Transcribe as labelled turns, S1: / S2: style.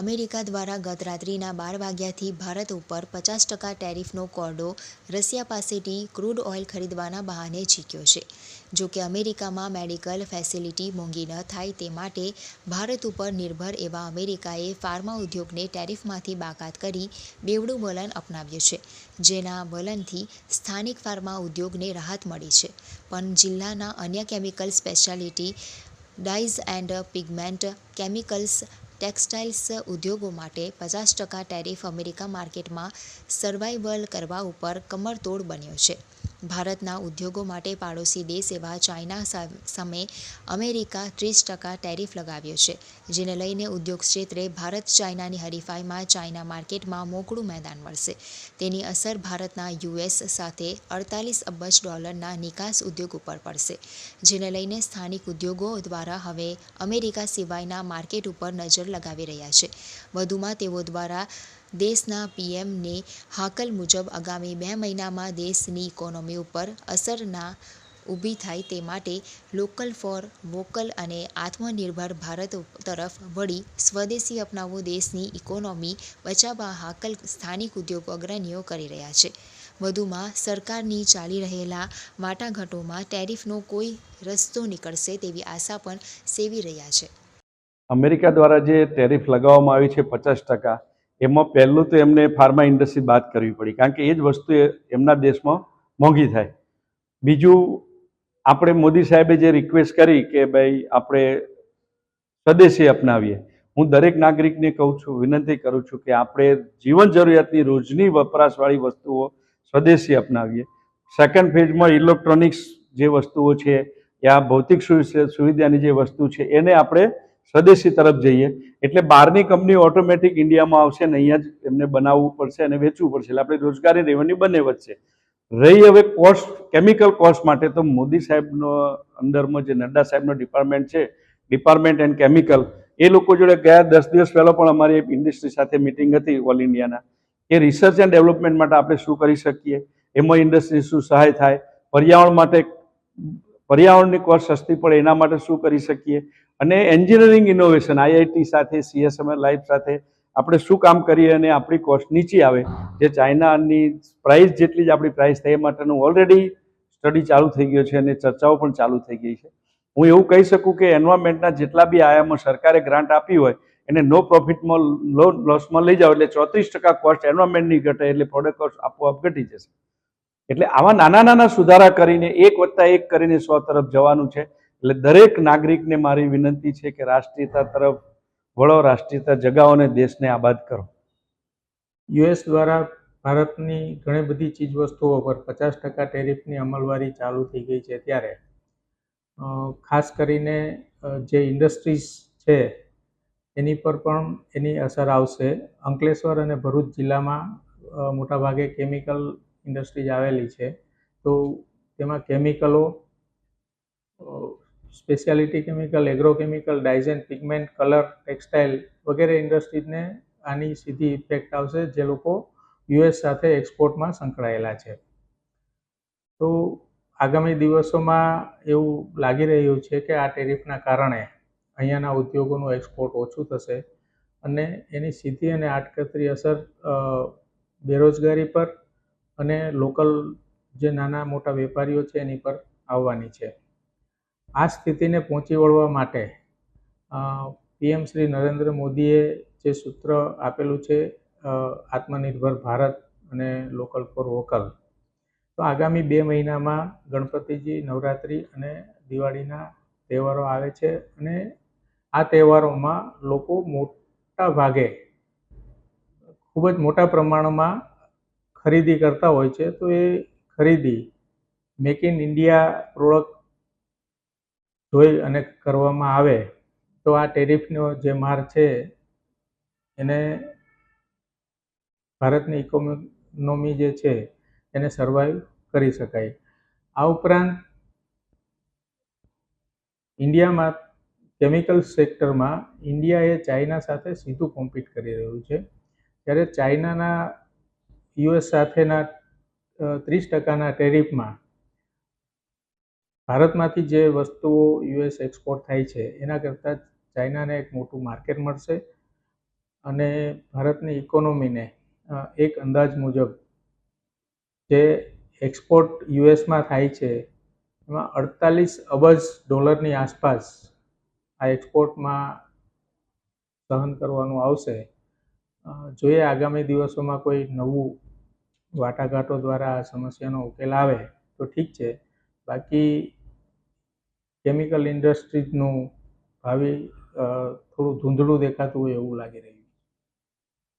S1: America દ્વારા ગત રાત્રિના 12 વાગ્યાથી ભારત ઉપર 50% ટેરિફનો કોરડો રશિયા પાસેથી ક્રૂડ ઓઇલ ખરીદવાના બહાને ઝીક્યો છે. જો કે અમેરિકામાં મેડિકલ ફેસિલિટી મોંઘી ન થાય તે માટે ભારત ઉપર નિર્ભર એવા અમેરિકાએ ફાર્મા ઉદ્યોગને ટેરિફમાંથી બાકાત કરી બેવડું વલણ અપનાવ્યું છે, જેના વલણથી સ્થાનિક ફાર્મા ઉદ્યોગને રાહત મળી છે, પણ જિલ્લાના અન્ય chemical speciality, dyes and pigment chemicals, textiles ઉદ્યોગો માટે 50% ટેરિફ અમેરિકા માર્કેટમાં સર્વાઇવલ કરવા ઉપર કમરતોડ બન્યો છે. ભારતના ઉદ્યોગો માટે પાડોશી દેશ એવા ચાઇના સામે અમેરિકા 30% ટેરિફ લગાવ્યો છે, જેને લઈને ઉદ્યોગ ક્ષેત્રે ભારત ચાઇનાની હરીફાઈમાં ચાઇના માર્કેટમાં મોકળું મેદાન મળશે. તેની અસર ભારતના યુએસ સાથે $48 અબજ નિકાસ ઉદ્યોગ ઉપર પડશે, જેને લઈને સ્થાનિક ઉદ્યોગો દ્વારા હવે અમેરિકા સિવાયના માર્કેટ ઉપર નજર લગાવી રહ્યા છે. વધુમાં તેઓ દ્વારા દેશના પીએમને હાકલ મુજબ આગામી 2 મહિનામાં દેશની ઇકોનોમી ઉપર અસર ના ઊભી થાય તે માટે લોકલ ફોર વોકલ અને આત્મનિર્ભર ભારત તરફ વળી સ્વદેશી અપનાવવું દેશની ઇકોનોમી બચાવવા હાકલ સ્થાનિક ઉદ્યોગ અગ્રણીઓ કરી રહ્યા છે. વધુમાં સરકારની ચાલી રહેલા વાટાઘાટોમાં ટેરિફનો કોઈ રસ્તો નીકળશે તેવી આશા પણ સેવી રહ્યા છે.
S2: અમેરિકા દ્વારા જે ટેરિફ લગાવવામાં આવી છે 50%, એમાં પહેલું તો એમને ફાર્મા ઇન્ડસ્ટ્રી બાદ કરવી પડી, કારણ કે એ જ વસ્તુ એમના દેશમાં મોંઘી થાય. બીજું, આપણે મોદી સાહેબે જે રિક્વેસ્ટ કરી કે ભાઈ આપણે સ્વદેશી અપનાવીએ, હું દરેક નાગરિકને કહું છું, વિનંતી કરું છું કે આપણે જીવન જરૂરિયાતની રોજની વપરાશવાળી વસ્તુઓ સ્વદેશી અપનાવીએ. સેકન્ડ ફેઝમાં ઇલેક્ટ્રોનિક્સ જે વસ્તુઓ છે યા ભૌતિક સુવિધાની જે વસ્તુ છે એને આપણે સ્વદેશી તરફ જઈએ, એટલે બહારની કંપની ઓટોમેટિક ઇન્ડિયામાં આવશે ને અહીંયા જ એમને બનાવવું પડશે અને વેચવું પડશે, એટલે આપણે રોજગારી રેવન્યુ બંને વધશે. રહી હવે કોસ્ટ, કેમિકલ કોસ્ટ માટે, તો મોદી સાહેબનો અંદરમાં જે નડ્ડા સાહેબનો ડિપાર્ટમેન્ટ છે, ડિપાર્ટમેન્ટ એન્ડ કેમિકલ, એ લોકો જોડે ગયા 10 દિવસ પહેલાં પણ અમારી ઇન્ડસ્ટ્રી સાથે મિટિંગ હતી ઓલ ઇન્ડિયાના, કે રિસર્ચ એન્ડ ડેવલપમેન્ટ માટે આપણે શું કરી શકીએ, એમાં ઇન્ડસ્ટ્રી શું સહાય થાય, પર્યાવરણ માટે, પર્યાવરણની કોસ્ટ સસ્તી પડે એના માટે શું કરી શકીએ, અને એન્જિનિયરિંગ ઇનોવેશન આઈઆઈટી સાથે, સીએસએમએલ લાઈફ સાથે આપણે શું કામ કરીએ અને આપણી કોસ્ટ નીચી આવે, જે ચાઇનાની પ્રાઇસ જેટલી જ આપણી પ્રાઇસ થાય એ માટેનું ઓલરેડી સ્ટડી ચાલુ થઈ ગયો છે અને ચર્ચાઓ પણ ચાલુ થઈ ગઈ છે. હું એવું કહી શકું કે એન્વાયરમેન્ટના જેટલા બી આયામો સરકારે ગ્રાન્ટ આપી હોય એને નો પ્રોફિટમાં, લોસમાં લઈ જાઓ, એટલે 34% કોસ્ટ એન્વાયરમેન્ટની ઘટે, એટલે પ્રોડક્ટ કોસ્ટ આપોઆપ ઘટી જશે. એટલે આવા નાના નાના સુધારા કરીને 1+1 કરીને 100 તરફ જવાનું છે. એટલે દરેક નાગરિકને મારી વિનંતી છે કે રાષ્ટ્રીયતા તરફ વળો, રાષ્ટ્રીયતા જગાવો અને દેશને આબાદ કરો.
S3: યુએસ દ્વારા ભારતની ઘણી બધી ચીજવસ્તુઓ પર 50% ટેરિફની અમલવારી ચાલુ થઈ ગઈ છે, ત્યારે ખાસ કરીને જે ઇન્ડસ્ટ્રીઝ છે એની પર પણ એની અસર આવશે. અંકલેશ્વર અને ભરૂચ જિલ્લામાં મોટાભાગે કેમિકલ ઇન્ડસ્ટ્રીઝ આવેલી છે, તો તેમાં કેમિકલો, speciality chemical, agrochemical, dyes and pigment, colour, textile વગેરે ઇન્ડસ્ટ્રીઝને આની સીધી ઇફેક્ટ આવશે, જે લોકો યુએસ સાથે એક્સપોર્ટમાં સંકળાયેલા છે. તો આગામી દિવસોમાં એવું લાગી રહ્યું છે કે આ ટેરિફના કારણે અહીંયાના ઉદ્યોગોનું એક્સપોર્ટ ઓછું થશે અને એની સીધી અને આડકતરી અસર બેરોજગારી પર અને લોકલ જે નાના મોટા વેપારીઓ છે એની પર આવવાની છે. આ સ્થિતિને પહોંચી વળવા માટે પીએમ શ્રી નરેન્દ્ર મોદીએ જે સૂત્ર આપેલું છે આત્મનિર્ભર ભારત અને લોકલ ફોર વોકલ, તો આગામી 2 મહિનામાં ગણપતિજી, નવરાત્રિ અને દિવાળીના તહેવારો આવે છે, અને આ તહેવારોમાં લોકો મોટા ભાગે ખૂબ જ મોટા પ્રમાણમાં ખરીદી કરતા હોય છે. તો એ ખરીદી મેક ઇન ઇન્ડિયા પ્રોડક્ટ જોઈ અને કરવામાં આવે તો આ ટેરિફનો જે માર છે એને ભારતની ઇકોનોમી જે છે એને સર્વાઈવ કરી શકાય. આ ઉપરાંત ઇન્ડિયામાં કેમિકલ સેક્ટરમાં ઇન્ડિયા એ ચાઇના સાથે સીધું કોમ્પિટ કરી રહ્યું છે, ત્યારે ચાઇનાના યુએસ સાથેના 30%ના ટેરિફમાં ભારતમાંથી જે વસ્તુઓ યુએસ એક્સપોર્ટ થાય છે એના કરતાં ચાઇનાને એક મોટું માર્કેટ મળશે, અને ભારતની ઇકોનોમીને એક અંદાજ મુજબ જે એક્સપોર્ટ યુએસમાં થાય છે એમાં 48 અબજ ડોલરની આસપાસ આ એક્સપોર્ટમાં સહન કરવાનું આવશે. જોઈએ આગામી દિવસોમાં કોઈ નવું વાટાઘાટો દ્વારા આ સમસ્યાનો ઉકેલ આવે તો ઠીક છે, બાકી કેમિકલ ઇન્ડસ્ટ્રીઝનું ભાવિ થોડું ધૂંધળું દેખાતું હોય એવું લાગી રહ્યું છે.